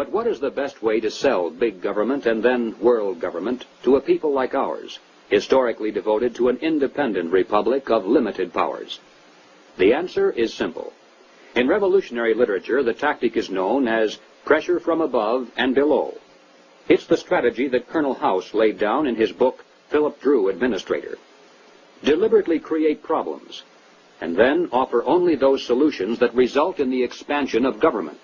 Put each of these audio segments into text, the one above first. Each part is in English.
But what is the best way to sell big government and then world government to a people like ours, historically devoted to an independent republic of limited powers? The answer is simple. In revolutionary literature, the tactic is known as pressure from above and below. It's the strategy that Colonel House laid down in his book, Philip Drew, Administrator. Deliberately create problems, and then offer only those solutions that result in the expansion of government.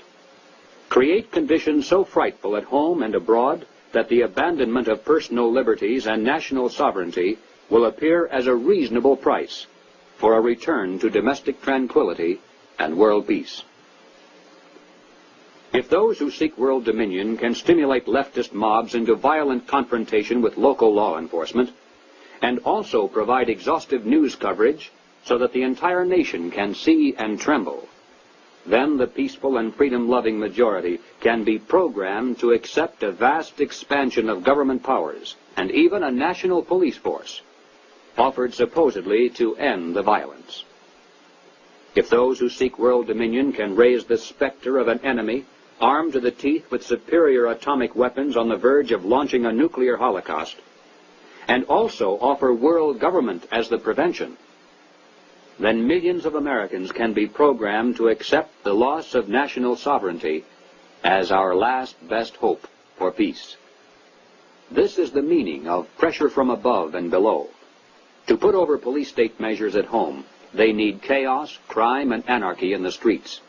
Create conditions so frightful at home and abroad that the abandonment of personal liberties and national sovereignty will appear as a reasonable price for a return to domestic tranquility and world peace. If those who seek world dominion can stimulate leftist mobs into violent confrontation with local law enforcement, and also provide exhaustive news coverage so that the entire nation can see and tremble, then the peaceful and freedom-loving majority can be programmed to accept a vast expansion of government powers and even a national police force, offered supposedly to end the violence. If those who seek world dominion can raise the specter of an enemy armed to the teeth with superior atomic weapons on the verge of launching a nuclear holocaust, and also offer world government as the prevention, then millions of Americans can be programmed to accept the loss of national sovereignty as our last best hope for peace. This is the meaning of pressure from above and below. To put over police-state measures at home, they need chaos, crime, and anarchy in the streets.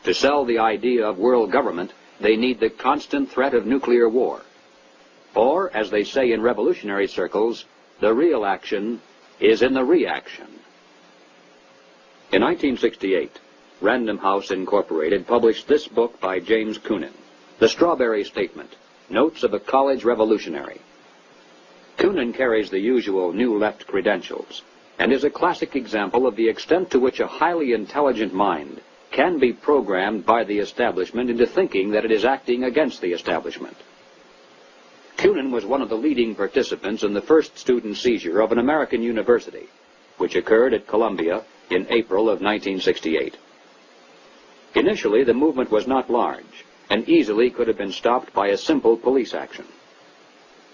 To sell the idea of world government, they need the constant threat of nuclear war. Or, as they say in revolutionary circles, the real action is in the reaction. In 1968, Random House Incorporated published this book by James Coonan, The Strawberry Statement, Notes of a College Revolutionary. Coonan carries the usual New Left credentials, and is a classic example of the extent to which a highly intelligent mind can be programmed by the establishment into thinking that it is acting against the establishment. Coonan was one of the leading participants in the first student seizure of an American university, which occurred at Columbia in April of 1968. Initially, the movement was not large, and easily could have been stopped by a simple police action.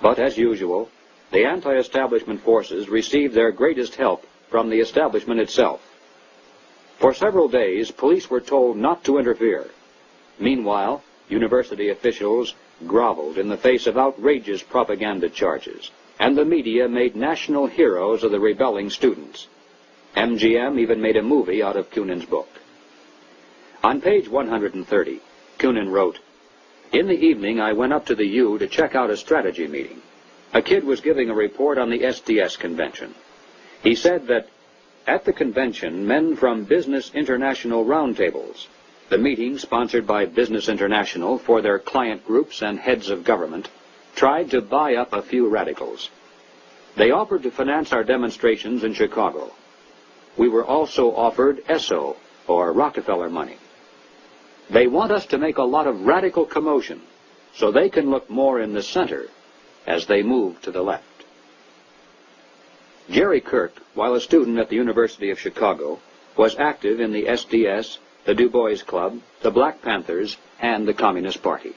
But as usual, the anti-establishment forces received their greatest help from the establishment itself. For several days, police were told not to interfere. Meanwhile, university officials groveled in the face of outrageous propaganda charges, and the media made national heroes of the rebelling students. MGM even made a movie out of Coonan's book. On page 130, Coonan wrote, "In the evening I went up to the U to check out a strategy meeting. A kid was giving a report on the SDS convention. He said that at the convention, men from Business International roundtables, the meeting sponsored by Business International for their client groups and heads of government, tried to buy up a few radicals. They offered to finance our demonstrations in Chicago. We were also offered ESSO, or Rockefeller money. They want us to make a lot of radical commotion so they can look more in the center as they move to the left." Jerry Kirk, while a student at the University of Chicago, was active in the SDS, the Du Bois Club, the Black Panthers, and the Communist Party.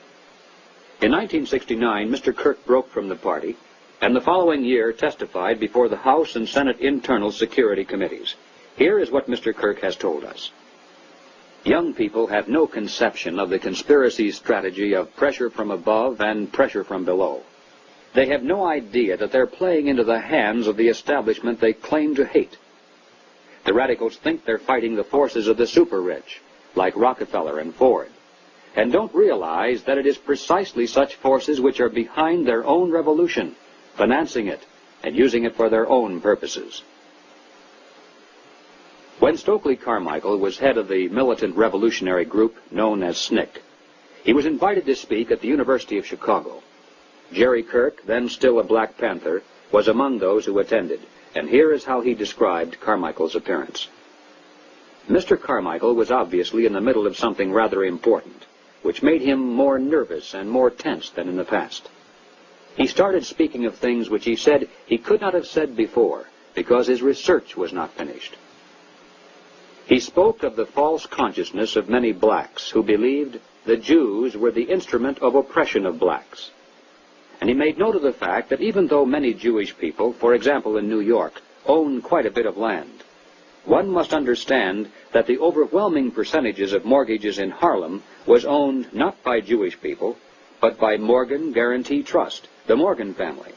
In 1969, Mr. Kirk broke from the party, and the following year testified before the House and Senate Internal Security Committees. Here is what Mr. Kirk has told us. "Young people have no conception of the conspiracy strategy of pressure from above and pressure from below. They have no idea that they're playing into the hands of the establishment they claim to hate. The radicals think they're fighting the forces of the super-rich, like Rockefeller and Ford, and don't realize that it is precisely such forces which are behind their own revolution, financing it, and using it for their own purposes." When Stokely Carmichael was head of the militant revolutionary group known as SNCC, he was invited to speak at the University of Chicago. Jerry Kirk, then still a Black Panther, was among those who attended, and here is how he described Carmichael's appearance. Mr. Carmichael was obviously in the middle of something rather important, which made him more nervous and more tense than in the past. He started speaking of things which he said he could not have said before, because his research was not finished. He spoke of the false consciousness of many blacks who believed the Jews were the instrument of oppression of blacks. And he made note of the fact that even though many Jewish people, for example in New York, own quite a bit of land, one must understand that the overwhelming percentages of mortgages in Harlem was owned not by Jewish people, but by Morgan Guarantee Trust, the Morgan family,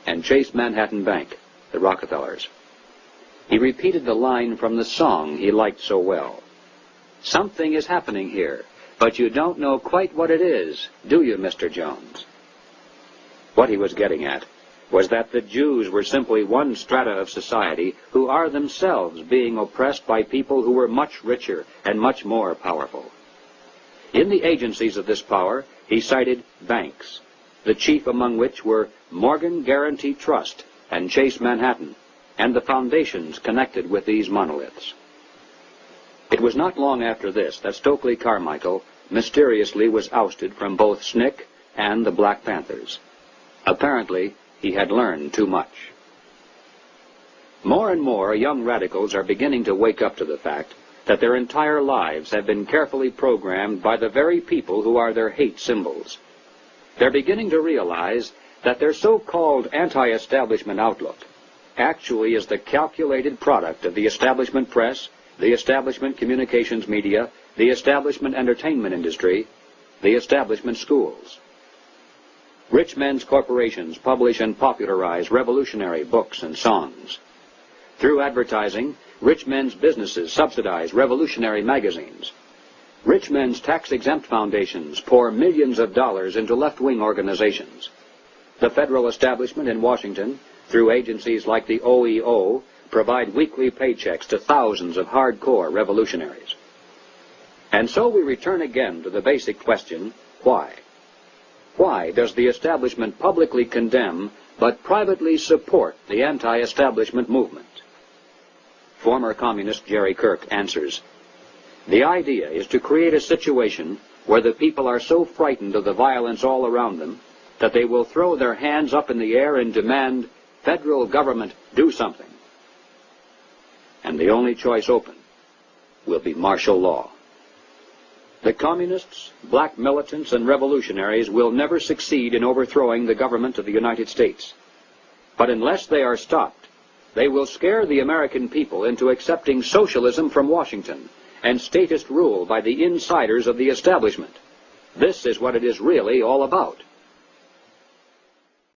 and Chase Manhattan Bank, the Rockefellers. He repeated the line from the song he liked so well. "Something is happening here, but you don't know quite what it is, do you, Mr. Jones?" What he was getting at was that the Jews were simply one strata of society who are themselves being oppressed by people who were much richer and much more powerful. In the agencies of this power, he cited banks, the chief among which were Morgan Guarantee Trust and Chase Manhattan, and the foundations connected with these monoliths. It was not long after this that Stokely Carmichael mysteriously was ousted from both SNCC and the Black Panthers. Apparently, he had learned too much. More and more young radicals are beginning to wake up to the fact that their entire lives have been carefully programmed by the very people who are their hate symbols. They're beginning to realize that their so-called anti-establishment outlook actually is the calculated product of the establishment press, the establishment communications media, the establishment entertainment industry, the establishment schools. Rich men's corporations publish and popularize revolutionary books and songs. Through advertising, rich men's businesses subsidize revolutionary magazines. Rich men's tax-exempt foundations pour millions of dollars into left-wing organizations. The federal establishment in Washington, through agencies like the OEO, provide weekly paychecks to thousands of hardcore revolutionaries. And so we return again to the basic question, why? Why does the establishment publicly condemn but privately support the anti-establishment movement? Former communist Jerry Kirk answers, "The idea is to create a situation where the people are so frightened of the violence all around them that they will throw their hands up in the air and demand, 'Federal government, do something.' And the only choice open will be martial law. The communists, black militants, and revolutionaries will never succeed in overthrowing the government of the United States. But unless they are stopped, they will scare the American people into accepting socialism from Washington and statist rule by the insiders of the establishment. This is what it is really all about."